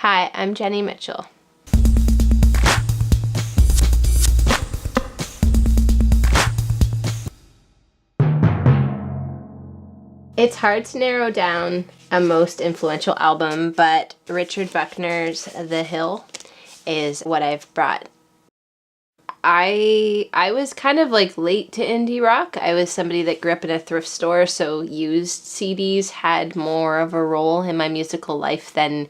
Hi, I'm Jenny Mitchell. It's hard to narrow down a most influential album, but Richard Buckner's The Hill is what I've brought. I was kind of like late to indie rock. I was somebody that grew up in a thrift store, so used CDs had more of a role in my musical life than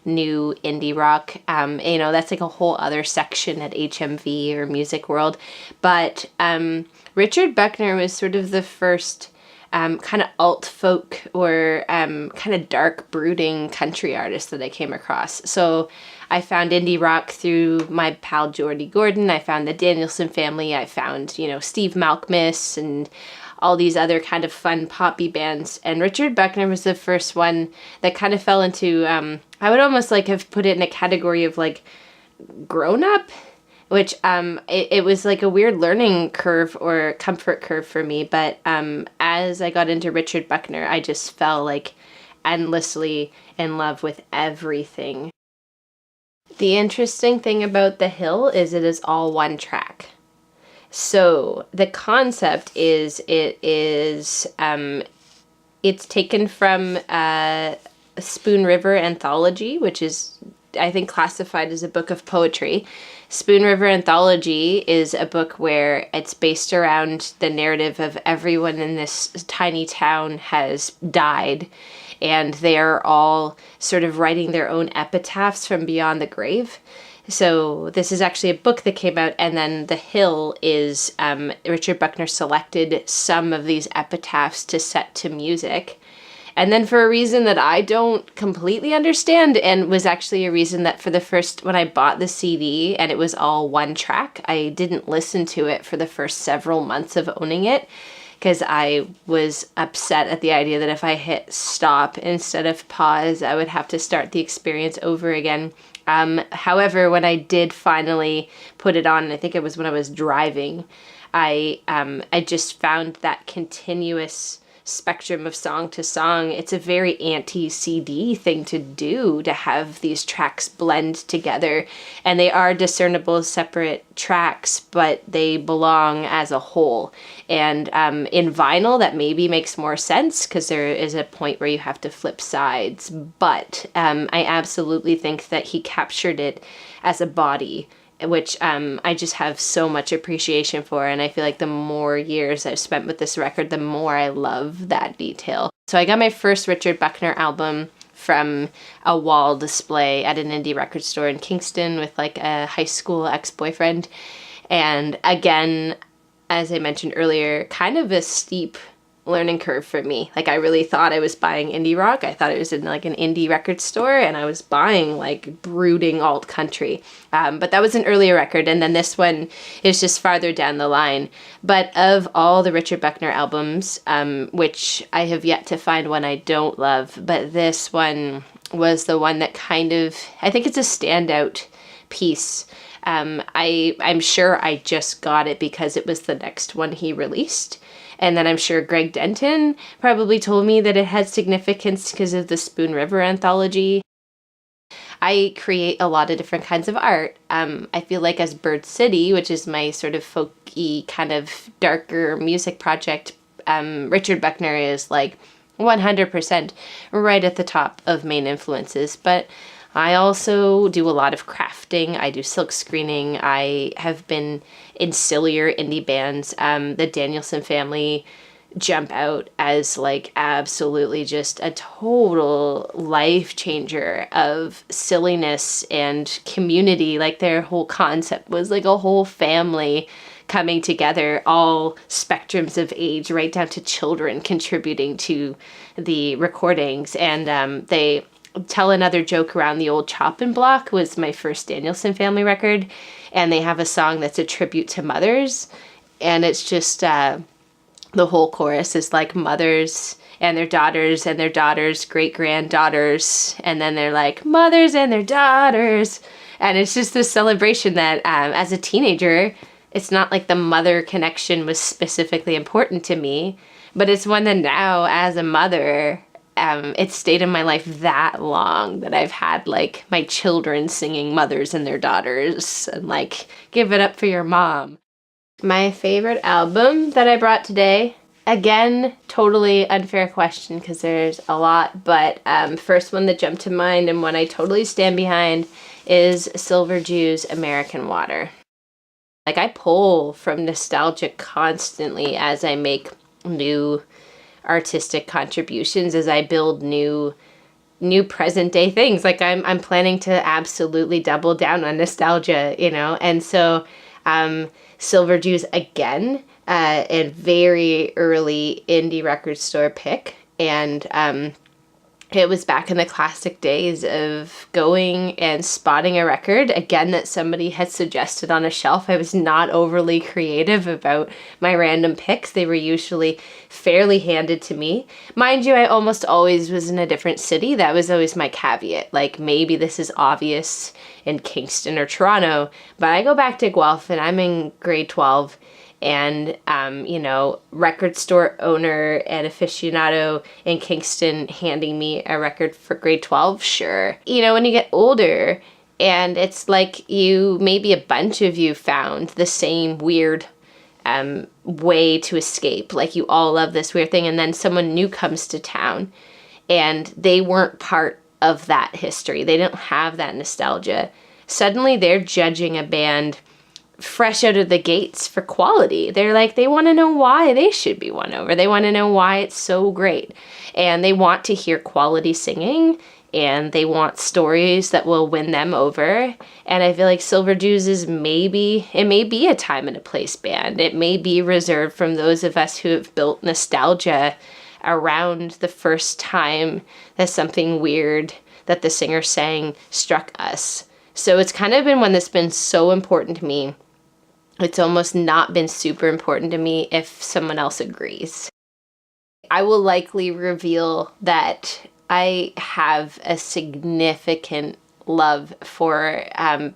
new indie rock. That's like a whole other section at HMV or Music World. But Richard Buckner was sort of the first kind of alt folk or kind of dark brooding country artist that I came across. So I found indie rock through my pal Geordie Gordon. I found the Danielson Family. I found, Steve Malkmus and all these other kind of fun poppy bands. And Richard Buckner was the first one that kind of fell into, I would almost like have put it in a category of like grown up, which it was like a weird learning curve or comfort curve for me. But as I got into Richard Buckner, I just fell like endlessly in love with everything. The interesting thing about The Hill is it is all one track. So the concept is it's taken from a Spoon River anthology, which is, I think, classified as a book of poetry. Spoon River Anthology is a book where it's based around the narrative of everyone in this tiny town has died, and they are all sort of writing their own epitaphs from beyond the grave. So this is actually a book that came out, and then The Hill is Richard Buckner selected some of these epitaphs to set to music. And then for a reason that I don't completely understand, and was actually a reason that when I bought the CD and it was all one track, I didn't listen to it for the first several months of owning it, because I was upset at the idea that if I hit stop instead of pause, I would have to start the experience over again. However, when I did finally put it on, and I think it was when I was driving, I just found that continuous spectrum of song to song. It's a very anti-CD thing to do, to have these tracks blend together, and they are discernible separate tracks, but they belong as a whole. And in vinyl, that maybe makes more sense because there is a point where you have to flip sides, but I absolutely think that he captured it as a body, which I just have so much appreciation for. And I feel like the more years I've spent with this record, the more I love that detail. So I got my first Richard Buckner album from a wall display at an indie record store in Kingston with like a high school ex-boyfriend. And again, as I mentioned earlier, kind of a steep learning curve for me. Like, I really thought I was buying indie rock. I thought it was in like an indie record store, and I was buying like brooding alt country. But that was an earlier record, and then this one is just farther down the line. But of all the Richard Buckner albums, which I have yet to find one I don't love, but this one was the one that kind of, I think it's a standout piece. I'm sure I just got it because it was the next one he released. And then I'm sure Greg Denton probably told me that it had significance because of the Spoon River anthology. I create a lot of different kinds of art. I feel like as Bird City, which is my sort of folky kind of darker music project, Richard Buckner is like 100% right at the top of main influences. But I also do a lot of crafting. I do silk screening. I have been in sillier indie bands. The Danielson Family jump out as like absolutely just a total life changer of silliness and community. Like, their whole concept was like a whole family coming together, all spectrums of age, right down to children contributing to the recordings. And they Tell Another Joke Around the Old Choppin' Block was my first Danielson Family record, and they have a song that's a tribute to mothers, and it's just the whole chorus is like mothers and their daughters' great-granddaughters, and then they're like mothers and their daughters, and it's just this celebration that as a teenager, it's not like the mother connection was specifically important to me, but it's one that now as a mother it's stayed in my life that long that I've had like my children singing mothers and their daughters and like give it up for your mom. My favorite album that I brought today, again, totally unfair question because there's a lot, but first one that jumped to mind and one I totally stand behind is Silverjew's American Water. Like, I pull from nostalgia constantly as I make new artistic contributions, as I build new present day things. Like, I'm planning to absolutely double down on nostalgia, you know? And so Silverjew's, again, a very early indie record store pick, and it was back in the classic days of going and spotting a record, again, that somebody had suggested on a shelf. I was not overly creative about my random picks. They were usually fairly handed to me. Mind you, I almost always was in a different city. That was always my caveat. Like, maybe this is obvious in Kingston or Toronto, but I go back to Guelph and I'm in grade 12. And, you know, record store owner and aficionado in Kingston handing me a record for grade 12, sure. You know, when you get older and it's like maybe a bunch of you found the same weird way to escape. Like, you all love this weird thing, and then someone new comes to town and they weren't part of that history. They don't have that nostalgia. Suddenly they're judging a band fresh out of the gates for quality. They're like, they want to know why they should be won over. They want to know why it's so great. And they want to hear quality singing, and they want stories that will win them over. And I feel like Silverjew's is it may be a time and a place band. It may be reserved from those of us who have built nostalgia around the first time that something weird that the singer sang struck us. So it's kind of been one that's been so important to me. It's almost not been super important to me if someone else agrees. I will likely reveal that I have a significant love for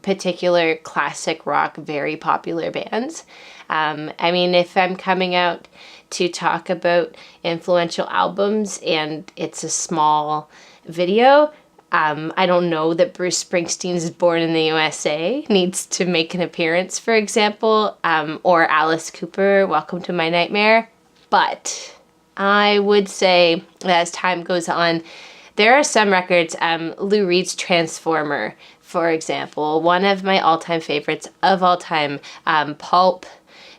particular classic rock, very popular bands. I mean, if I'm coming out to talk about influential albums and it's a small video, I don't know that Bruce Springsteen's Born in the USA needs to make an appearance, for example, or Alice Cooper, Welcome to My Nightmare. But I would say that as time goes on, there are some records, Lou Reed's Transformer, for example, one of my all-time favorites of all time, Pulp,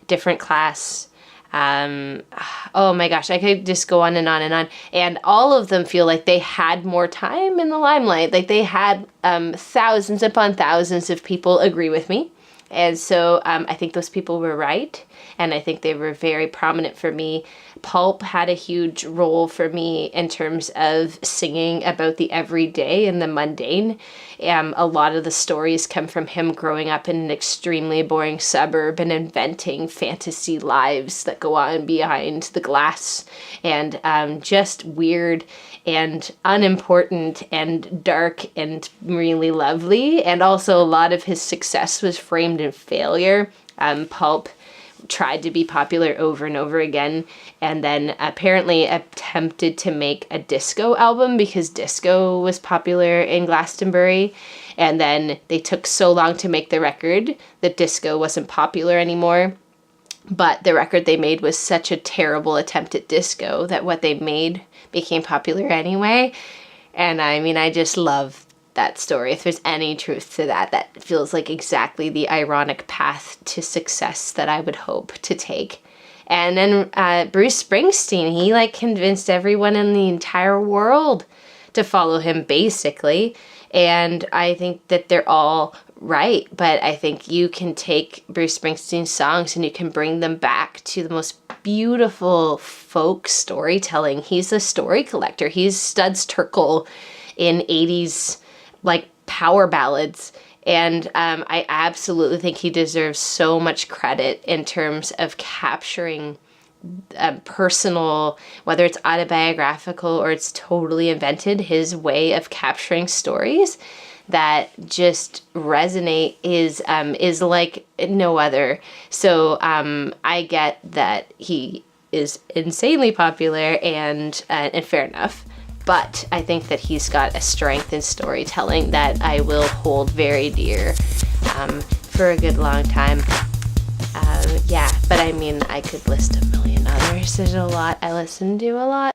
Different Class. Oh my gosh, I could just go on and on and on. And all of them feel like they had more time in the limelight. Like, they had thousands upon thousands of people agree with me. And so I think those people were right. And I think they were very prominent for me. Pulp had a huge role for me in terms of singing about the everyday and the mundane. A lot of the stories come from him growing up in an extremely boring suburb and inventing fantasy lives that go on behind the glass, and just weird and unimportant and dark and really lovely. And also a lot of his success was framed in failure. Pulp tried to be popular over and over again, and then apparently attempted to make a disco album because disco was popular in Glastonbury, and then they took so long to make the record that disco wasn't popular anymore. But the record they made was such a terrible attempt at disco that what they made became popular anyway. And I mean, I just love that story. If there's any truth to that, that feels like exactly the ironic path to success that I would hope to take. And then Bruce Springsteen, he like convinced everyone in the entire world to follow him, basically. And I think that they're all right, but I think you can take Bruce Springsteen's songs and you can bring them back to the most beautiful folk storytelling. He's a story collector. He's Studs Terkel in 80s like power ballads, and I absolutely think he deserves so much credit in terms of capturing personal, whether it's autobiographical or it's totally invented, his way of capturing stories that just resonate is like no other. So I get that he is insanely popular, and fair enough. but I think that he's got a strength in storytelling that I will hold very dear for a good long time. Yeah, but I mean, I could list a million others. There's a lot I listen to a lot.